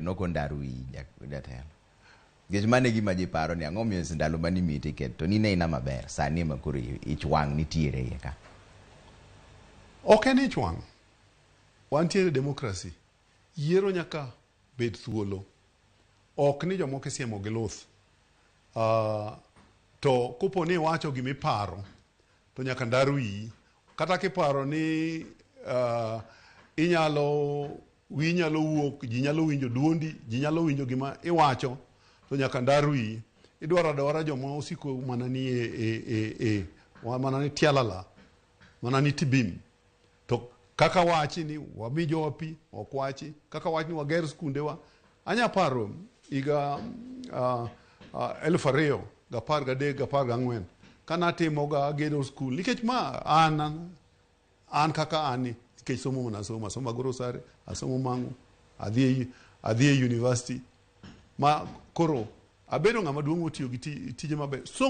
nokondarui jatelo. Gech mane gima ji paro ni ang'o miyo ndalo mani mi tiket to ni ne ina maber sani ma koro ich wang' nitiere iye ka. Ok en ich wang'. Wantiere demokrasi. Yiero nyaka bed thuolo. Ok ni jomoko isiemo gi luth. To kopo ni iwacho gimiparo to nyaka ndaru iyi. Kata kiparo ni wi nyalo wuok, ji nyalo winjo duondi, ji nyalo winjo gima iwacho, to nyaka ndaru iyi. Idwaro adwara joma osiko mana ni mana ni tialala, mana ni tibim. To kaka wachi ni wami jowa pi, ok wachi. Kaka wachi ni wager skundewa. Anya paro iga 2013-14 kana timoga gedo skul. Nikech ma an kaka ani, nikech somo mana somo agoro sare, asomo mangu, adhi university. Ma koro abedo ng'ama duong' otiyo gi tije maber. Somo